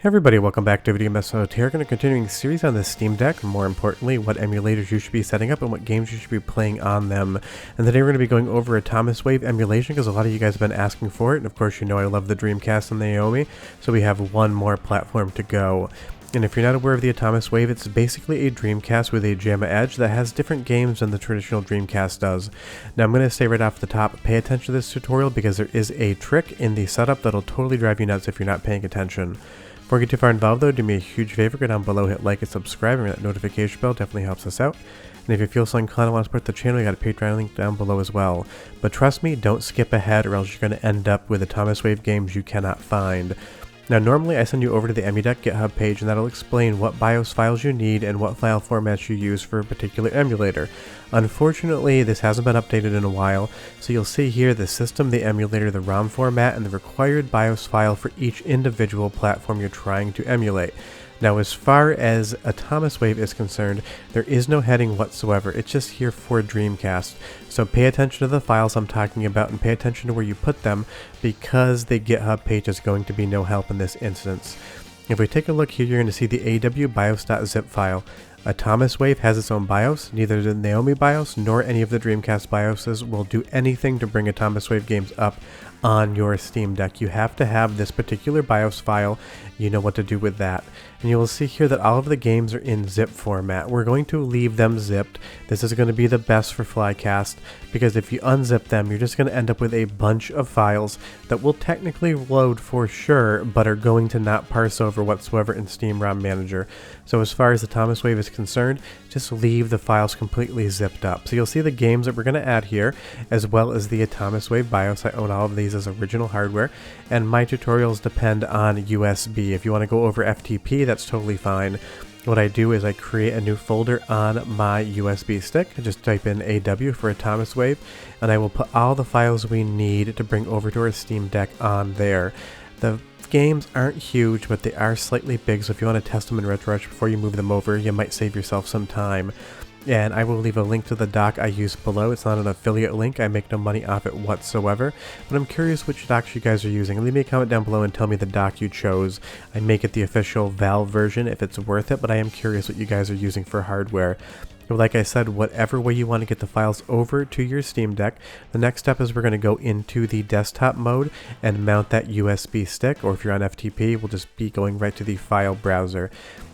Hey everybody, welcome back to Video Episode. Here we're going to continuing series on the Steam Deck, and more importantly, what emulators you should be setting up and what games you should be playing on them. And today we're going to be going over Atomiswave emulation because a lot of you guys have been asking for it, and of course you know I love the Dreamcast and the NAOMI, so we have one more platform to go. And if you're not aware of the Atomiswave, it's basically a Dreamcast with a JAMA Edge that has different games than the traditional Dreamcast does. Now I'm going to say right off the top, pay attention to this tutorial because there is a trick in the setup that'll totally drive you nuts if you're not paying attention. Before we get too far involved though, do me a huge favor, go down below, hit like and subscribe, and that notification bell definitely helps us out. And if you feel so inclined and want to support the channel, you got a Patreon link down below as well. But trust me, don't skip ahead or else you're going to end up with Atomiswave games you cannot find. Now normally I send you over to the EmuDeck GitHub page and that'll explain what BIOS files you need and what file formats you use for a particular emulator. Unfortunately, this hasn't been updated in a while, so you'll see here the system, the emulator, the ROM format, and the required BIOS file for each individual platform you're trying to emulate. Now as far as Atomiswave is concerned, there is no heading whatsoever, it's just here for Dreamcast. So pay attention to the files I'm talking about and pay attention to where you put them because the GitHub page is going to be no help in this instance. If we take a look here, you're going to see the awbios.zip file. Atomiswave has its own BIOS, neither the NAOMI BIOS nor any of the Dreamcast BIOSes will do anything to bring Atomiswave games up on your Steam Deck. You have to have this particular BIOS file, you know what to do with that. And you will see here that all of the games are in zip format. We're going to leave them zipped. This is going to be the best for Flycast because if you unzip them, you're just going to end up with a bunch of files that will technically load for sure, but are going to not parse over whatsoever in Steam ROM Manager. So as far as Atomiswave is concerned, just leave the files completely zipped up. So you'll see the games that we're going to add here, as well as the Atomiswave BIOS. I own all of these as original hardware, and my tutorials depend on USB. If you want to go over FTP, that's totally fine. What I do is I create a new folder on my USB stick. I just type in AW for Atomiswave, and I will put all the files we need to bring over to our Steam Deck on there. The games aren't huge, but they are slightly big, so if you want to test them in RetroArch before you move them over, you might save yourself some time. And I will leave a link to the dock I use below. It's not an affiliate link, I make no money off it whatsoever, but I'm curious which docks you guys are using. Leave me a comment down below and tell me the dock you chose. I make it the official Valve version if it's worth it, but I am curious what you guys are using for hardware. Like I said, whatever way you want to get the files over to your Steam Deck, the next step is we're going to go into the desktop mode and mount that USB stick, or if you're on FTP, we'll just be going right to the file browser.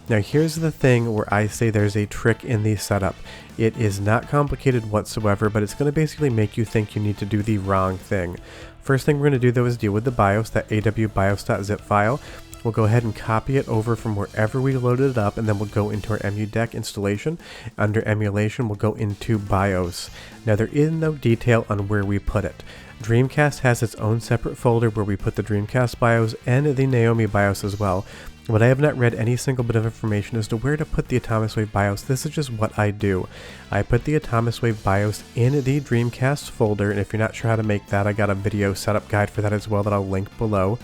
Now here's the thing where I say there's a trick in the setup. It is not complicated whatsoever, but it's going to basically make you think you need to do the wrong thing. First thing we're going to do though is deal with the BIOS, that awbios.zip file. We'll go ahead and copy it over from wherever we loaded it up, and then we'll go into our EmuDeck installation. Under emulation, we'll go into BIOS. Now there is no detail on where we put it. Dreamcast has its own separate folder where we put the Dreamcast BIOS and the NAOMI BIOS as well. But I have not read any single bit of information as to where to put the Atomiswave BIOS. This is just what I do. I put the Atomiswave BIOS in the Dreamcast folder, and if you're not sure how to make that, I got a video setup guide for that as well that I'll link below.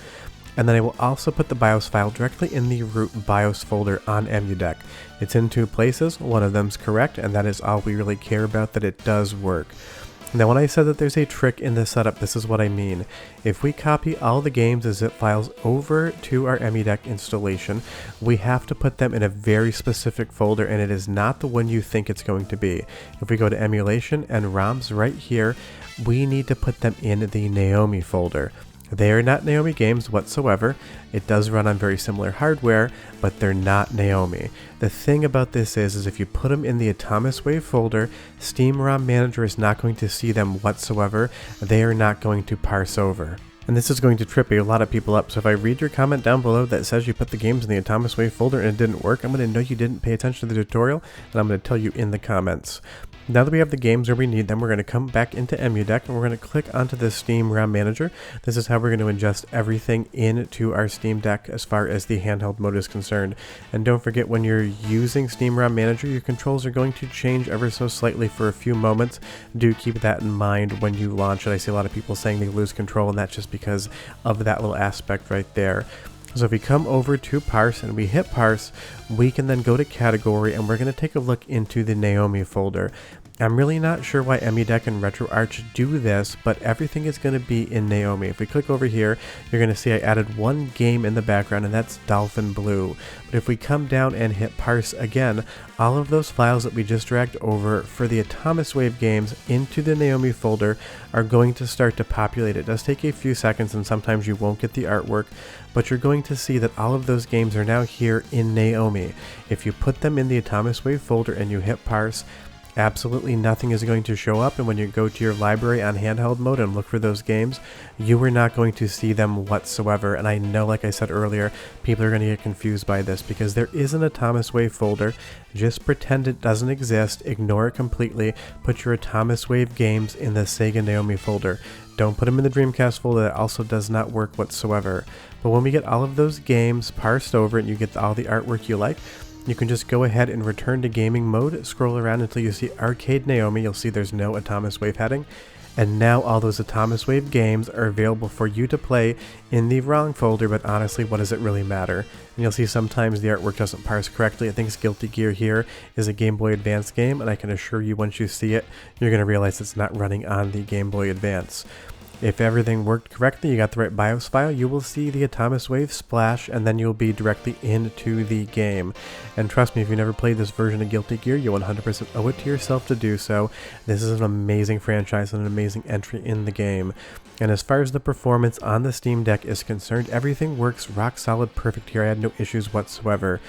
And then I will also put the BIOS file directly in the root BIOS folder on EmuDeck. It's in two places, one of them's correct, and that is all we really care about, that it does work. Now when I said that there's a trick in the setup, this is what I mean. If we copy all the games as zip files over to our EmuDeck installation, we have to put them in a very specific folder, and it is not the one you think it's going to be. If we go to emulation and ROMs right here, we need to put them in the NAOMI folder. They are not NAOMI games whatsoever. It does run on very similar hardware, but they're not NAOMI. The thing about this is if you put them in the Atomiswave folder, Steam ROM Manager is not going to see them whatsoever. They are not going to parse over. And this is going to trip a lot of people up, so if I read your comment down below that says you put the games in the Atomiswave folder and it didn't work, I'm going to know you didn't pay attention to the tutorial, and I'm going to tell you in the comments. Now that we have the games where we need them, we're going to come back into EmuDeck and we're going to click onto the Steam ROM Manager. This is how we're going to ingest everything into our Steam Deck as far as the handheld mode is concerned. And don't forget, when you're using Steam ROM Manager, your controls are going to change ever so slightly for a few moments. Do keep that in mind when you launch it. I see a lot of people saying they lose control, and that's just because of that little aspect right there. So if we come over to parse and we hit parse, we can then go to category, and we're going to take a look into the NAOMI folder. I'm really not sure why EmuDeck and RetroArch do this, but everything is going to be in Naomi. If we click over here, you're going to see I added one game in the background, and that's Dolphin Blue. But if we come down and hit parse again, all of those files that we just dragged over for the Atomiswave games into the Naomi folder are going to start to populate. It does take a few seconds, and sometimes you won't get the artwork, but you're going to see that all of those games are now here in Naomi. If you put them in the Atomiswave folder and you hit parse, absolutely nothing is going to show up, and when you go to your library on handheld mode and look for those games, you are not going to see them whatsoever. And I know, like I said earlier, people are going to get confused by this because there is an Atomiswave folder. Just pretend it doesn't exist, ignore it completely, put your Atomiswave games in the Sega NAOMI folder. Don't put them in the Dreamcast folder, that also does not work whatsoever. But when we get all of those games parsed over and you get all the artwork you like, you can just go ahead and return to gaming mode, scroll around until you see Arcade Naomi. You'll see there's no Atomiswave heading, and now all those Atomiswave games are available for you to play in the wrong folder, but honestly, what does it really matter? And you'll see sometimes the artwork doesn't parse correctly. I think Guilty Gear here is a Game Boy Advance game, and I can assure you once you see it, you're going to realize it's not running on the Game Boy Advance. If everything worked correctly, you got the right BIOS file, you will see the Atomiswave splash, and then you'll be directly into the game. And trust me, if you never played this version of Guilty Gear, you 100% owe it to yourself to do so. This is an amazing franchise and an amazing entry in the game. And as far as the performance on the Steam Deck is concerned, everything works rock solid perfect here. I had no issues whatsoever.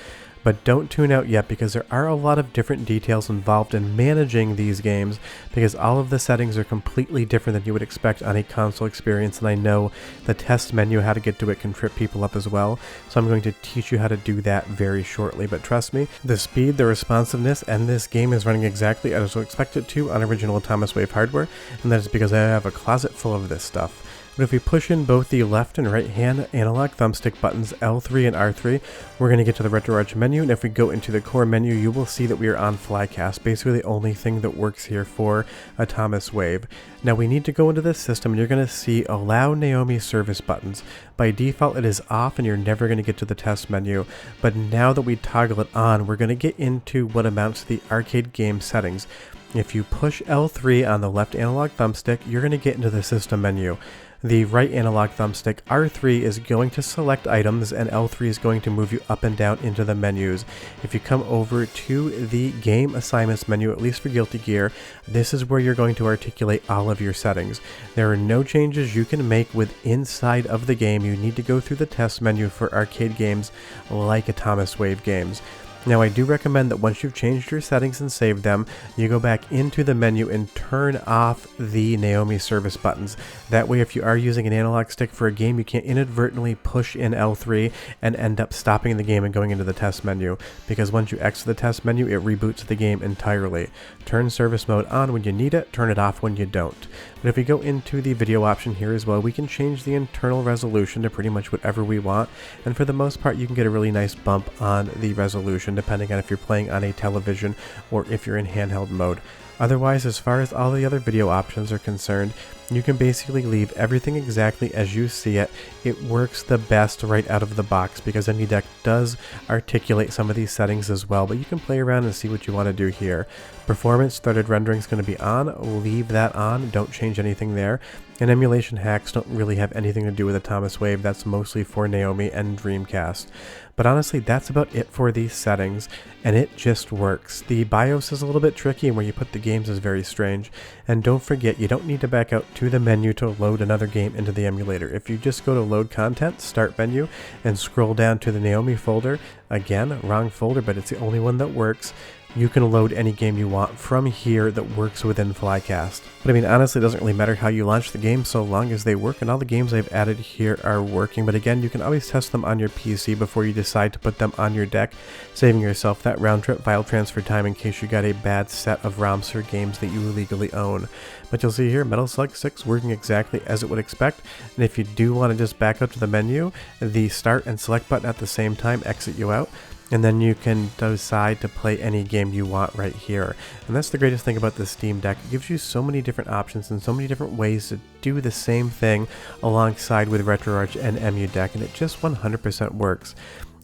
But don't tune out yet, because there are a lot of different details involved in managing these games, because all of the settings are completely different than you would expect on a console experience, and I know the test menu, how to get to it, can trip people up as well, so I'm going to teach you how to do that very shortly. But trust me, the speed, the responsiveness, and this game is running exactly as I expect it to on original Atomiswave hardware, and that is because I have a closet full of this stuff. But if we push in both the left and right hand analog thumbstick buttons L3 and R3, we're going to get to the RetroArch menu, and if we go into the core menu, you will see that we are on Flycast, basically the only thing that works here for Atomiswave. Now we need to go into this system, and you're going to see Allow Naomi Service buttons. By default it is off, and you're never going to get to the test menu, but now that we toggle it on, we're going to get into what amounts to the arcade game settings. If you push L3 on the left analog thumbstick, you're going to get into the system menu. The right analog thumbstick, R3, is going to select items, and L3 is going to move you up and down into the menus. If you come over to the game assignments menu, at least for Guilty Gear, this is where you're going to articulate all of your settings. There are no changes you can make with inside of the game. You need to go through the test menu for arcade games like Atomiswave games. Now I do recommend that once you've changed your settings and saved them, you go back into the menu and turn off the Naomi service buttons. That way if you are using an analog stick for a game, you can't inadvertently push in L3 and end up stopping the game and going into the test menu, because once you exit the test menu, it reboots the game entirely. Turn service mode on when you need it, turn it off when you don't. But if we go into the video option here as well, we can change the internal resolution to pretty much whatever we want, and for the most part you can get a really nice bump on the resolution depending on if you're playing on a television or if you're in handheld mode. Otherwise, as far as all the other video options are concerned, you can basically leave everything exactly as you see it. It works the best right out of the box because EmuDeck does articulate some of these settings as well, but you can play around and see what you want to do here. Performance threaded rendering is going to be on, leave that on, don't change anything there. And emulation hacks don't really have anything to do with Atomiswave, that's mostly for Naomi and Dreamcast. But honestly, that's about it for these settings, and it just works. The BIOS is a little bit tricky, and where you put the games is very strange. And don't forget, you don't need to back out to the menu to load another game into the emulator. If you just go to Load Content, Start Menu, and scroll down to the Naomi folder, again, wrong folder, but it's the only one that works, you can load any game you want from here that works within Flycast. But I mean, honestly, it doesn't really matter how you launch the game so long as they work, and all the games I've added here are working. But again, you can always test them on your PC before you decide to put them on your deck, saving yourself that round-trip file transfer time in case you got a bad set of ROMs for games that you illegally own. But you'll see here, Metal Slug 6 working exactly as it would expect, and if you do want to just back up to the menu, the Start and Select button at the same time exit you out, and then you can decide to play any game you want right here. And that's the greatest thing about the Steam Deck. It gives you so many different options and so many different ways to do the same thing alongside with RetroArch and EmuDeck, and it just 100% works.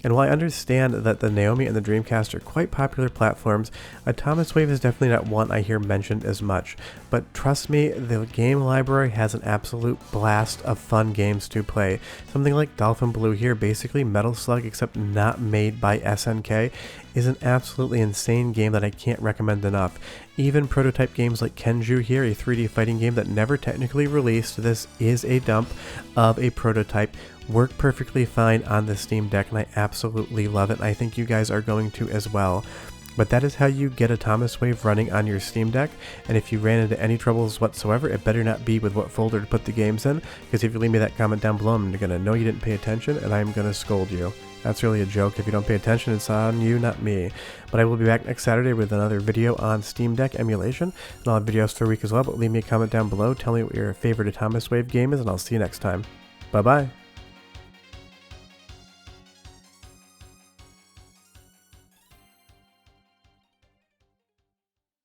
And while I understand that the Naomi and the Dreamcast are quite popular platforms, Atomiswave is definitely not one I hear mentioned as much. But trust me, the game library has an absolute blast of fun games to play. Something like Dolphin Blue here, basically Metal Slug except not made by SNK, is an absolutely insane game that I can't recommend enough. Even prototype games like Kenju here, a 3D fighting game that never technically released, this is a dump of a prototype, work perfectly fine on the Steam Deck, and I absolutely love it, and I think you guys are going to as well. But that is how you get Atomiswave running on your Steam Deck, and if you ran into any troubles whatsoever, it better not be with what folder to put the games in, because if you leave me that comment down below, I'm going to know you didn't pay attention, and I'm going to scold you. That's really a joke. If you don't pay attention, it's on you, not me. But I will be back next Saturday with another video on Steam Deck emulation, and I'll have videos for a week as well, but leave me a comment down below, tell me what your favorite Atomiswave game is, and I'll see you next time. Bye-bye.